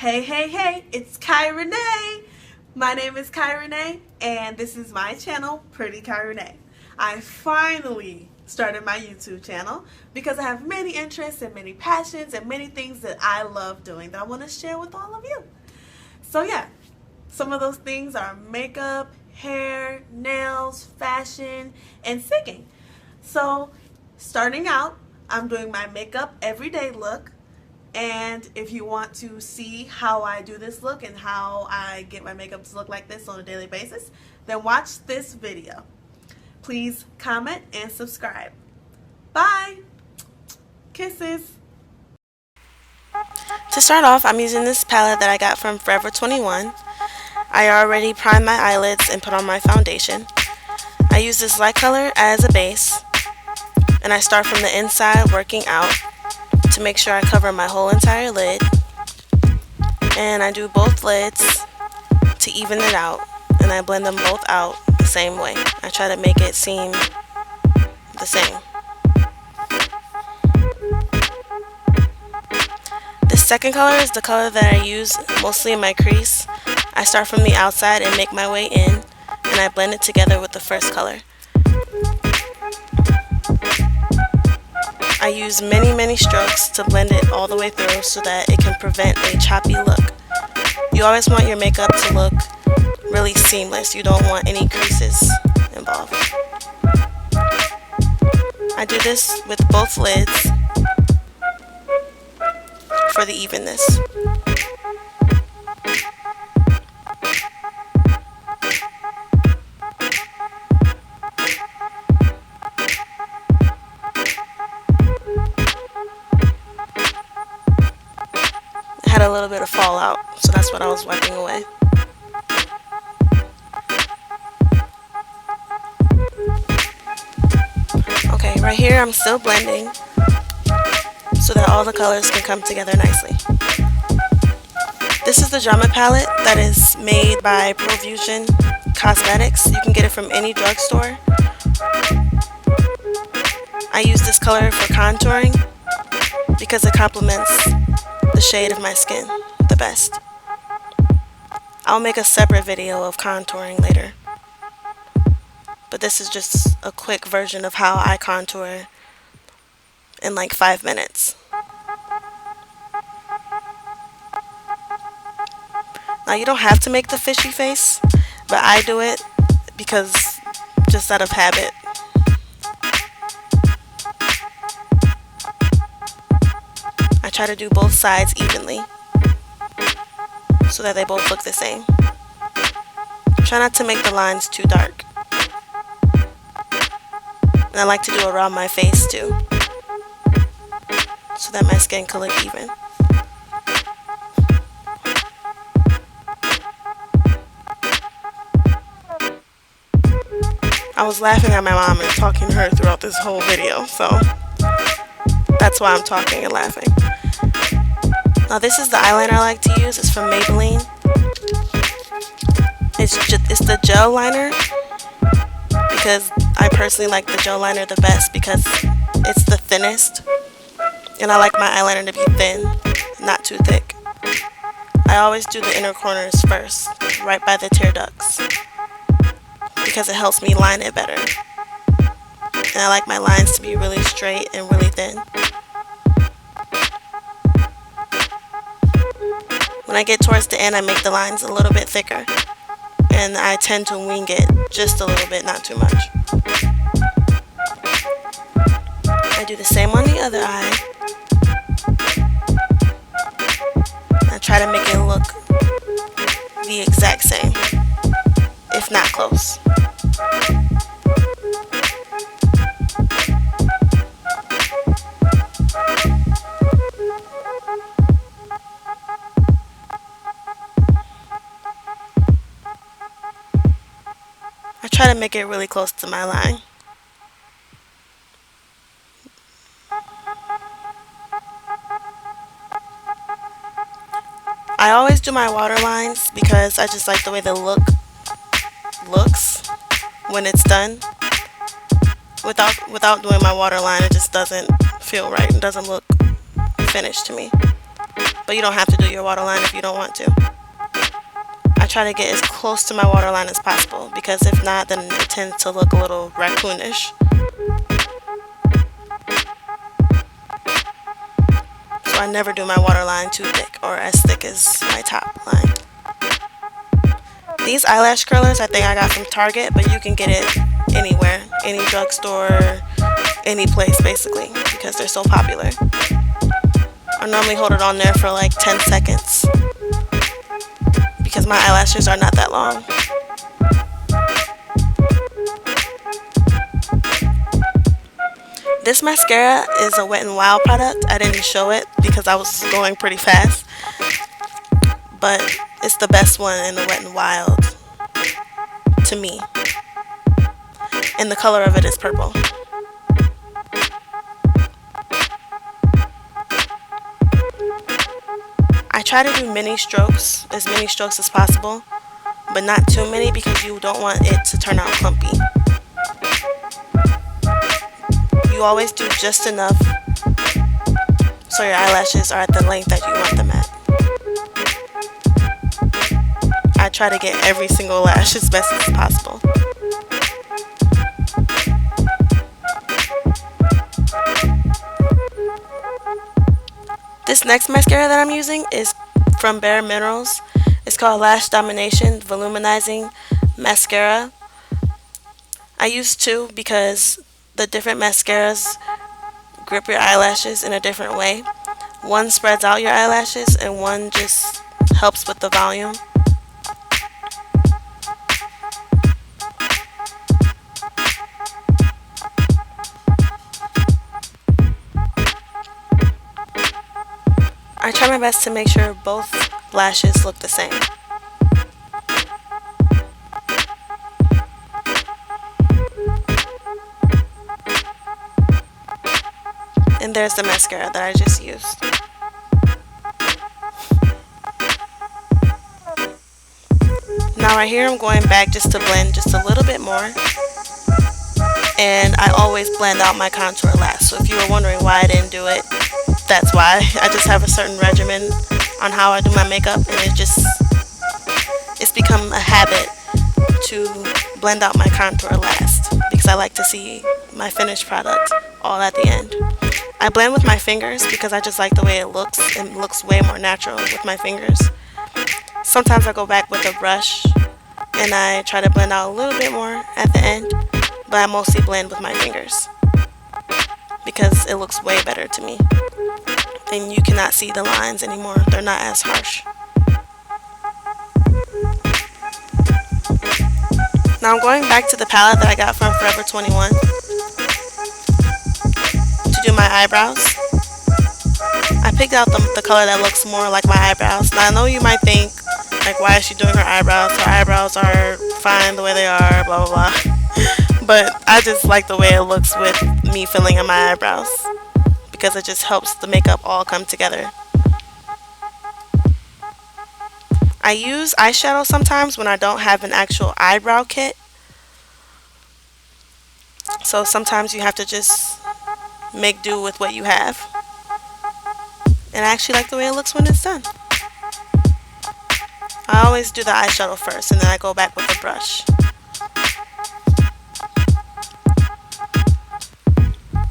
Hey, it's Kai Renee. My name is Kai Renee, and this is my channel, Pretty Kai Renee. I finally started my YouTube channel because I have many interests and many passions and many things that I love doing that I want to share with all of you. So yeah, some of those things are makeup, hair, nails, fashion, and singing. So starting out, I'm doing my makeup everyday look. And if you want to see how I do this look and how I get my makeup to look like this on a daily basis, then watch this video. Please comment and subscribe. Bye. Kisses. To start off, I'm using this palette that I got from Forever 21. I already primed my eyelids and put on my foundation. I use this light color as a base, and I start from the inside working out to make sure I cover my whole entire lid, and I do both lids to even it out, and I blend them both out the same way. I try to make it seem the same. The second color is the color that I use mostly in my crease. I start from the outside and make my way in, and I blend it together with the first color. I use many strokes to blend it all the way through so that it can prevent a choppy look. You always want your makeup to look really seamless. You don't want any creases involved. I do this with both lids for the evenness. Had a little bit of fallout, so that's what I was wiping away. Okay, right here I'm still blending so that all the colors can come together nicely. This is the Drama palette that is made by Profusion Cosmetics. You can get it from any drugstore. I use this color for contouring because it complements the shade of my skin the best. I'll make a separate video of contouring later, but this is just a quick version of how I contour in like 5 minutes. Now you don't have to make the fishy face, but I do it because just out of habit. I try to do both sides evenly so that they both look the same. Try not to make the lines too dark. And I like to do around my face too, so that my skin can look even. I was laughing at my mom and talking to her throughout this whole video, so that's why I'm talking and laughing. Now this is the eyeliner I like to use. It's from Maybelline. It's the gel liner because I personally like the gel liner the best because it's the thinnest, and I like my eyeliner to be thin, not too thick. I always do the inner corners first, right by the tear ducts, because it helps me line it better. And I like my lines to be really straight and really thin. When I get towards the end, I make the lines a little bit thicker, and I tend to wing it just a little bit, not too much. I do the same on the other eye. I try to make it look the exact same, if not close. I try to make it really close to my line. I always do my waterlines because I just like the way the look looks when it's done. Without doing my waterline, it just doesn't feel right. It doesn't look finished to me. but you don't have to do your waterline if you don't want to. I try to get as close to my waterline as possible, because if not, then it tends to look a little raccoonish. So I never do my waterline too thick, or as thick as my top line. These eyelash curlers I think I got from Target, but you can get it anywhere, any drugstore, any place basically, because they're so popular. I normally hold it on there for like 10 seconds because my eyelashes are not that long. This mascara is a Wet n Wild product. I didn't show it because I was going pretty fast, but it's the best one in the Wet n Wild to me, and the color of it is purple. I try to do mini strokes, as many strokes as possible, but not too many because you don't want it to turn out clumpy. You always do just enough so your eyelashes are at the length that you want them at. I try to get every single lash as best as possible. This next mascara that I'm using is from Bare Minerals. It's called Lash Domination Voluminizing Mascara. I use two because the different mascaras grip your eyelashes in a different way. One spreads out your eyelashes and one just helps with the volume. I try my best to make sure both lashes look the same. And there's the mascara that I just used. Now right here I'm going back just to blend just a little bit more. And I always blend out my contour last. So if you were wondering why I didn't do it, that's why. I just have a certain regimen on how I do my makeup, and it's become a habit to blend out my contour last because I like to see my finished product all at the end. I blend with my fingers because I just like the way it looks. It looks way more natural with my fingers. Sometimes I go back with a brush and I try to blend out a little bit more at the end, but I mostly blend with my fingers because it looks way better to me. And you cannot see the lines anymore. They're not as harsh. Now I'm going back to the palette that I got from Forever 21 to do my eyebrows. I picked out the color that looks more like my eyebrows. Now I know you might think, like, why is she doing her eyebrows? Her eyebrows are fine the way they are, blah blah blah. But I just like the way it looks with me filling in my eyebrows, because it just helps the makeup all come together. I use eyeshadow sometimes when I don't have an actual eyebrow kit. So sometimes you have to just make do with what you have. And I actually like the way it looks when it's done. I always do the eyeshadow first and then I go back with the brush.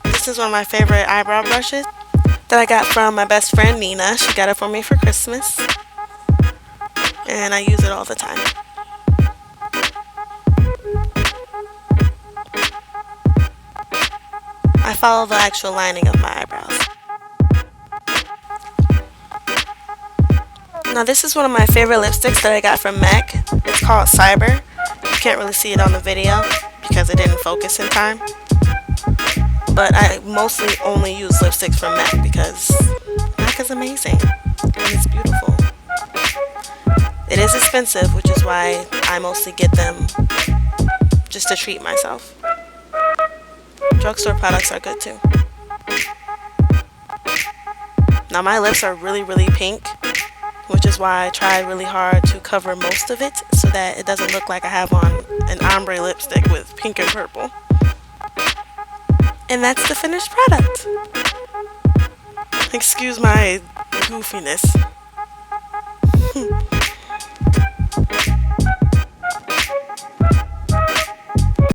This is one of my favorite eyebrow brushes that I got from my best friend Nina. She got it for me for Christmas. And I use it all the time. I follow the actual lining of my eyebrows. Now this is one of my favorite lipsticks that I got from MAC. It's called Cyber. You can't really see it on the video because it didn't focus in time. But I mostly only use lipsticks from MAC because MAC is amazing and it's beautiful. It is expensive, which is why I mostly get them just to treat myself. Drugstore products are good too. Now my lips are really, really pink, which is why I try really hard to cover most of it so that it doesn't look like I have on an ombre lipstick with pink and purple. And that's the finished product. Excuse my goofiness.